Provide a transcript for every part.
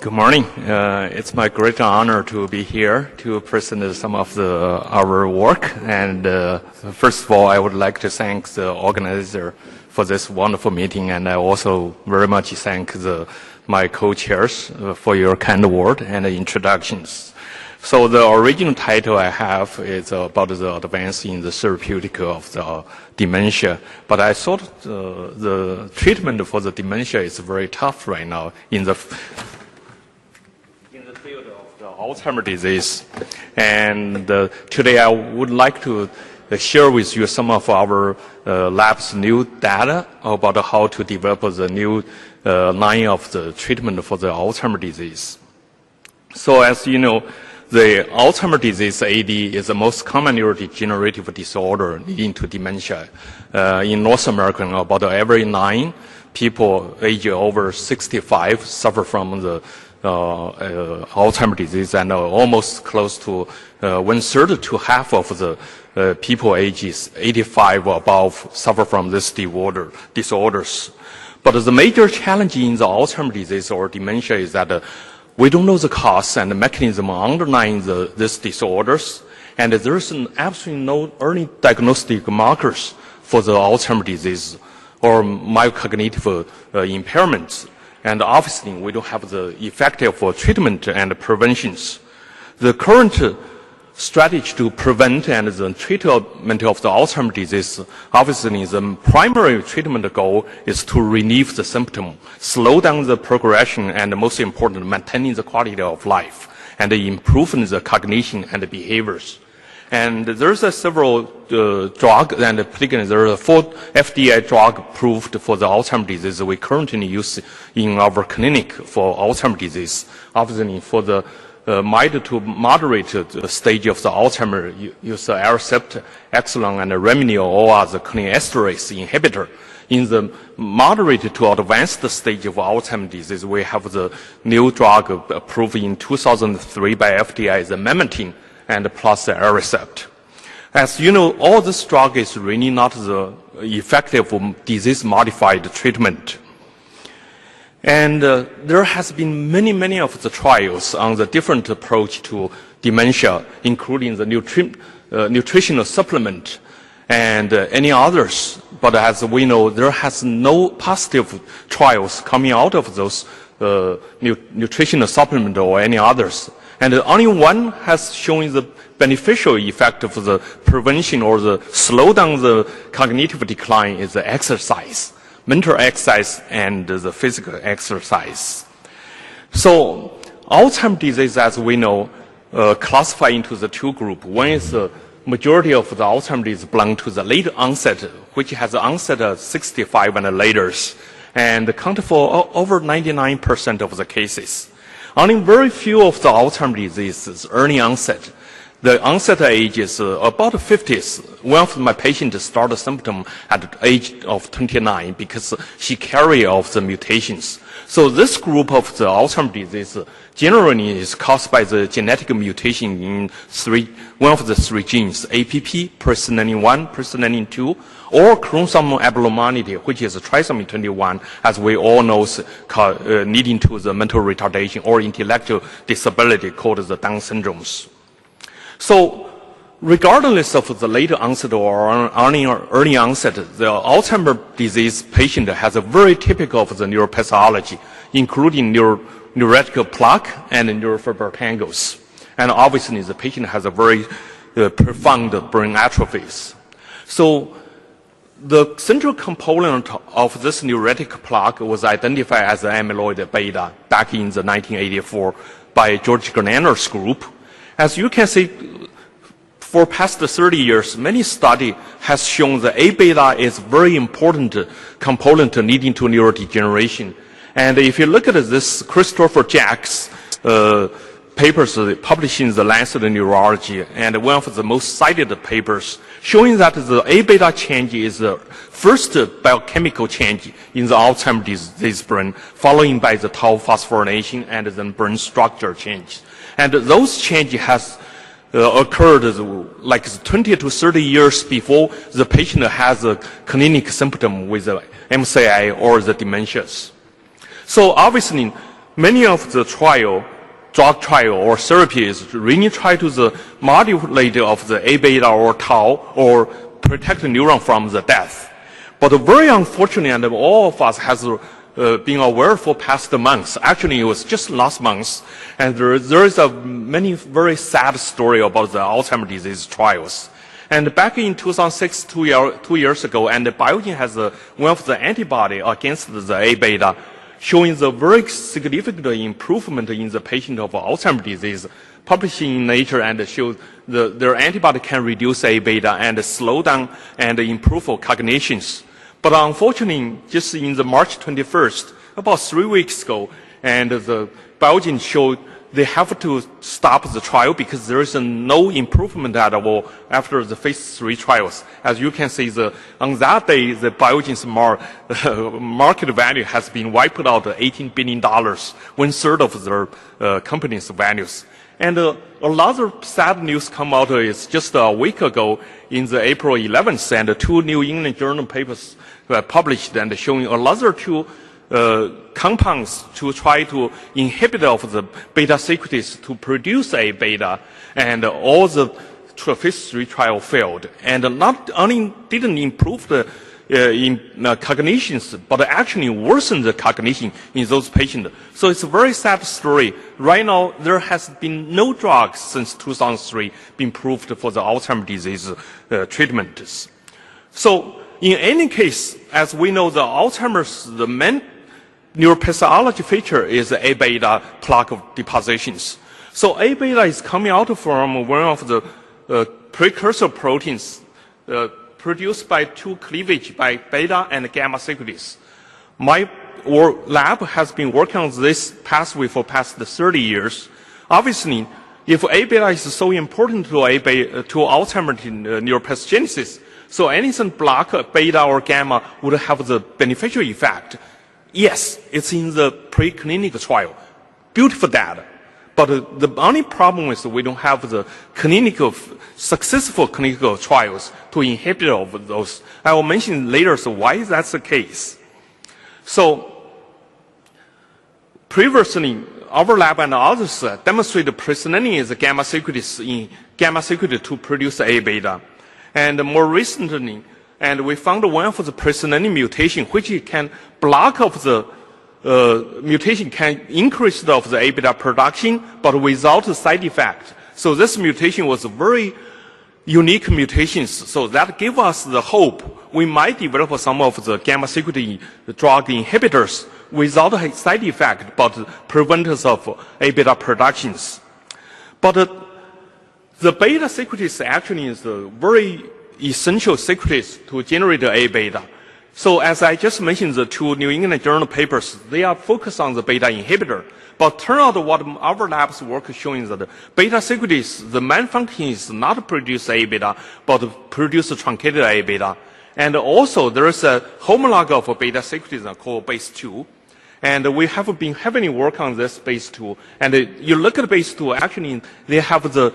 Good morning. It's my great honor to be here to present some of our work. And first of all, I would like to thank the organizer for this wonderful meeting, and I also very much thank my co-chairs for your kind word and introductions. So the original title I have is about the advance in the therapeutic of the dementia. But I thought the treatment for the dementia is very tough right now in the field of the Alzheimer's disease. And today I would like to share with you some of our lab's new data about how to develop the new line of the treatment for the Alzheimer's disease. So as you know, the Alzheimer's disease, AD, is the most common neurodegenerative disorder leading to dementia. In North America, about every 9 people aged over 65 suffer from the Alzheimer's disease, and almost close to 1/3 to half of the people ages 85 or above suffer from this disorders. But the major challenge in the Alzheimer's disease or dementia is that we don't know the cause and the mechanism underlying these disorders, and there's absolutely no early diagnostic markers for the Alzheimer's disease or mild-cognitive impairments. And obviously, we don't have the effective treatment and preventions. The current strategy to prevent and the treatment of the Alzheimer's disease, obviously, the primary treatment goal is to relieve the symptom, slow down the progression, and most important, maintaining the quality of life and improving the cognition and the behaviors. And there's several drugs, and particularly there are 4 FDA drugs approved for the Alzheimer's disease we currently use in our clinic for Alzheimer's disease. Obviously, for the mild to moderate stage of the Alzheimer's, use Aricept, Exelon, and Reminil, all are the cholinesterase inhibitor. In the moderate to advanced stage of Alzheimer's disease, we have the new drug approved in 2003 by FDA, the memantine, and plus the Aricept. As you know, all this drug is really not the effective disease-modified treatment. And there has been many of the trials on the different approach to dementia, including the nutritional supplement and any others. But as we know, there has no positive trials coming out of those nutritional supplement or any others. And only one has shown the beneficial effect of the prevention or the slow down the cognitive decline is the exercise, mental exercise and the physical exercise. So Alzheimer's disease, as we know, classify into the 2 groups. One is the majority of the Alzheimer's disease belong to the late onset, which has the onset of 65 and later, and account for over 99% of the cases. Only very few of the Alzheimer's disease is early onset. The onset age is about 50s. One of my patients started symptom at the age of 29 because she carried of the mutations. So this group of the Alzheimer's disease generally is caused by the genetic mutation in one of the 3 genes, APP, presenilin 1, presenilin 2, or chromosomal abnormality, which is trisomy 21, as we all know, leading to the mental retardation or intellectual disability called the Down syndromes. So regardless of the late onset or early onset, the Alzheimer's disease patient has a very typical of the neuropathology, including neurological plaque and neurofibril tangles. And obviously, the patient has a very profound brain atrophies. So the central component of this neuritic plaque was identified as amyloid beta back in the 1984 by George Gananer's group. As you can see, for past 30 years, many studies has shown that A-beta is very important component leading to neurodegeneration. And if you look at this Christopher Jack's papers published in the Lancet Neurology, and one of the most cited papers showing that the A-beta change is the first biochemical change in the Alzheimer's disease brain, following by the tau phosphorylation and then brain structure change. And those changes has occurred like 20 to 30 years before the patient has a clinical symptom with the MCI or the dementias. So obviously, many of the drug trial or therapy is really try to the modulate of the A beta or tau or protect the neuron from the death. But very unfortunately, and all of us has been aware for past months. Actually, it was just last month, and there is a many very sad story about the Alzheimer's disease trials. And back in 2006, 2 years ago, and Biogen has one of the antibody against the A beta, showing the very significant improvement in the patient of Alzheimer's disease, publishing in Nature, and showed their antibody can reduce A beta and slow down and improve cognitions. But unfortunately, just in the March 21st, about 3 weeks ago, and the Biogen showed they have to stop the trial because there is no improvement at all after the phase 3 trials. As you can see, on that day, the Biogen's market value has been wiped out $18 billion, 1/3 of their company's values. And another sad news come out is just a week ago in the April 11th, and 2 New England Journal papers were published and showing another 2 compounds to try to inhibit of the beta secretase to produce A beta, and all the phase 3 trial failed. And not only didn't improve the cognitions, but actually worsened the cognition in those patients. So it's a very sad story. Right now, there has been no drugs since 2003 been proved for the Alzheimer's disease treatments. So in any case, as we know, the Alzheimer's, the main neuropathology feature is A beta plaque depositions. So A beta is coming out from one of the precursor proteins produced by 2 cleavage by beta and gamma secretase. My lab has been working on this pathway for past 30 years. Obviously, if A beta is so important to Alzheimer's neuropathogenesis, so anything block beta or gamma would have the beneficial effect. Yes, it's in the preclinical trial. Beautiful data. But the only problem is we don't have the successful clinical trials to inhibit of those. I will mention later so why that's the case. So previously, our lab and others demonstrated presenilin is a gamma secretase to produce A beta. And more recently, and we found one of the presenilin mutation which can block of the mutation can increase of the A beta production, but without a side effect. So this mutation was a very unique mutations. So that gave us the hope we might develop some of the gamma secretase drug inhibitors without a side effect, but preventers of A beta productions. But the beta secretase actually is a very essential secretase to generate A beta. So as I just mentioned, the 2 New England Journal papers, they are focused on the beta inhibitor. But turn out what our lab's work is showing that the beta secretase, the main function is not produce A beta, but produce truncated A beta. And also there is a homolog of a beta secretase called base 2. And we have been heavily work on this base 2. And you look at base 2, actually they have the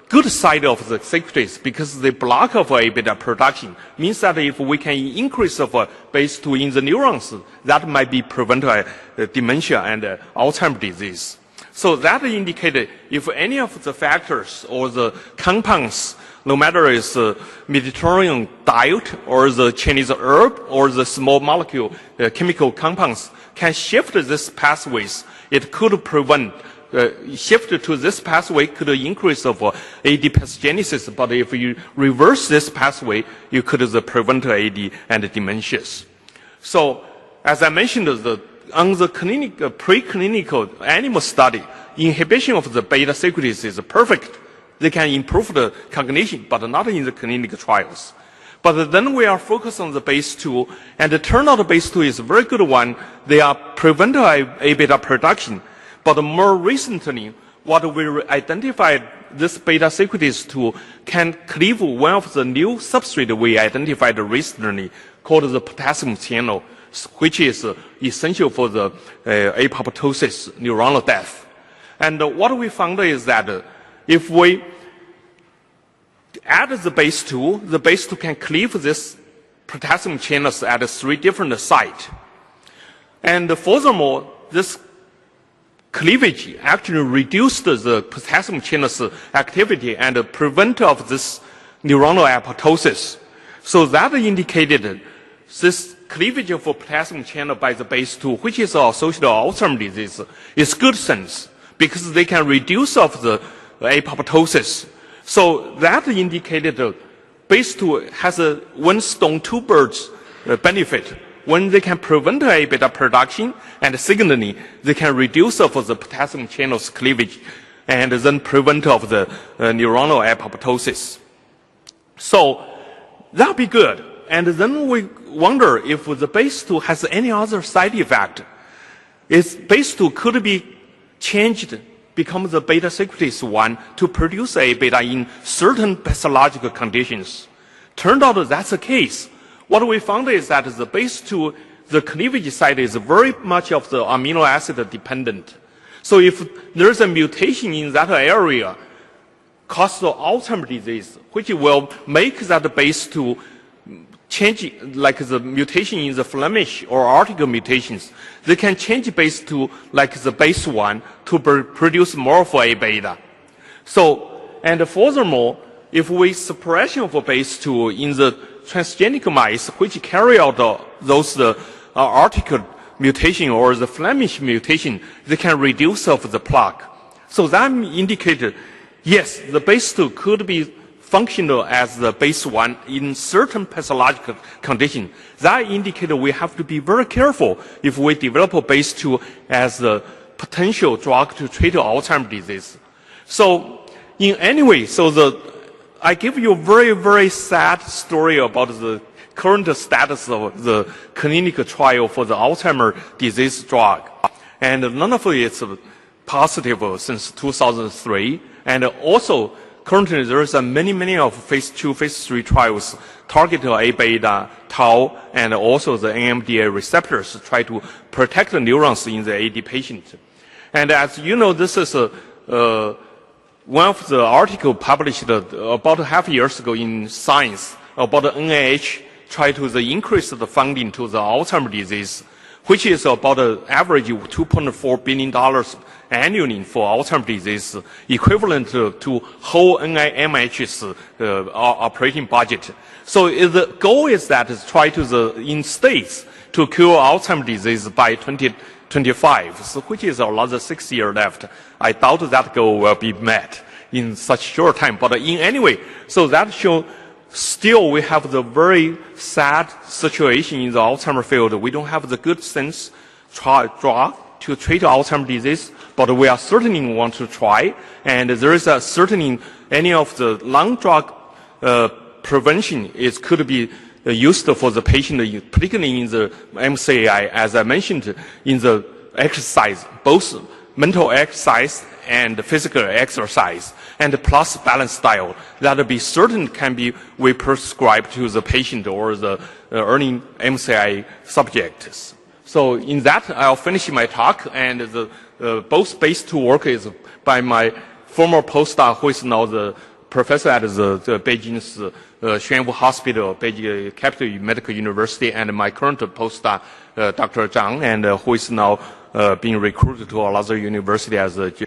good side of the secretase because the block of A beta production means that if we can increase of base 2 in the neurons, that might be prevent dementia and Alzheimer's disease. So that indicated if any of the factors or the compounds, no matter it's Mediterranean diet or the Chinese herb or the small molecule chemical compounds, can shift these pathways, it could prevent shift to this pathway could increase of AD pathogenesis, but if you reverse this pathway, you could prevent AD and dementias. So, as I mentioned, on the preclinical animal study, inhibition of the beta secretase is perfect. They can improve the cognition, but not in the clinical trials. But then we are focused on the base 2, and it turned out the base 2 is a very good one. They are prevent A beta production. But more recently, what we identified this beta secretase to can cleave one of the new substrate we identified recently called the potassium channel, which is essential for the apoptosis, neuronal death. And what we found is that if we add the base 2 can cleave this potassium channels at 3 different sites. And furthermore, this cleavage actually reduced the potassium channel's activity and prevent of this neuronal apoptosis. So that indicated this cleavage of potassium channel by the BACE2, which is associated with Alzheimer's disease, is good sense because they can reduce of the apoptosis. So that indicated BACE2 has a one stone, two birds benefit. When they can prevent A beta production and signaling, they can reduce of the potassium channel's cleavage and then prevent of the neuronal apoptosis. So that'd be good. And then we wonder if the BACE2 has any other side effect. Is BACE2 could be changed, become the beta secretase 1 to produce A beta in certain pathological conditions. Turned out that's the case. What we found is that the BACE2, the cleavage site is very much of the amino acid dependent. So if there's a mutation in that area, cause the Alzheimer's disease, which will make that BACE2 change, like the mutation in the Flemish or article mutations, they can change BACE2 like the BACE1 to produce more of A beta. So, and furthermore, if we suppression of BACE2 in the transgenic mice, which carry out those article mutation or the Flemish mutation, they can reduce of the plaque. So that indicated, yes, the BACE2 could be functional as the BACE1 in certain pathological conditions. That indicated we have to be very careful if we develop BACE2 as a potential drug to treat Alzheimer's disease. So in any way, I give you a very, very sad story about the current status of the clinical trial for the Alzheimer's disease drug. And none of it is positive since 2003. And also, currently there is many of phase 2, phase 3 trials targeting A beta, tau, and also the NMDA receptors to try to protect the neurons in the AD patient. And as you know, this is one of the articles published about half years ago in Science about the NIH try to increase the funding to the Alzheimer's disease, which is about an average of $2.4 billion annually for Alzheimer's disease, equivalent to whole NIMH's operating budget. So the goal is that is try to in states to cure Alzheimer's disease by 2025, so which is another 6 years left. I doubt that goal will be met in such short time. But in any way, so that shows still we have the very sad situation in the Alzheimer's field. We don't have the good sense drug to treat Alzheimer's disease, but we are certainly want to try. And there is a certainly any of the lung drug prevention could be used for the patient, particularly in the MCI, as I mentioned, in the exercise, both mental exercise and physical exercise, and plus balanced diet. That be certain can be we prescribe to the patient or the earning MCI subjects. So in that, I'll finish my talk, and both BACE2 work is by my former postdoc, who is now the professor at the Beijing's Xuanwu Hospital, Beijing Capital Medical University, and my current postdoc, Dr. Zhang, and who is now being recruited to another university as a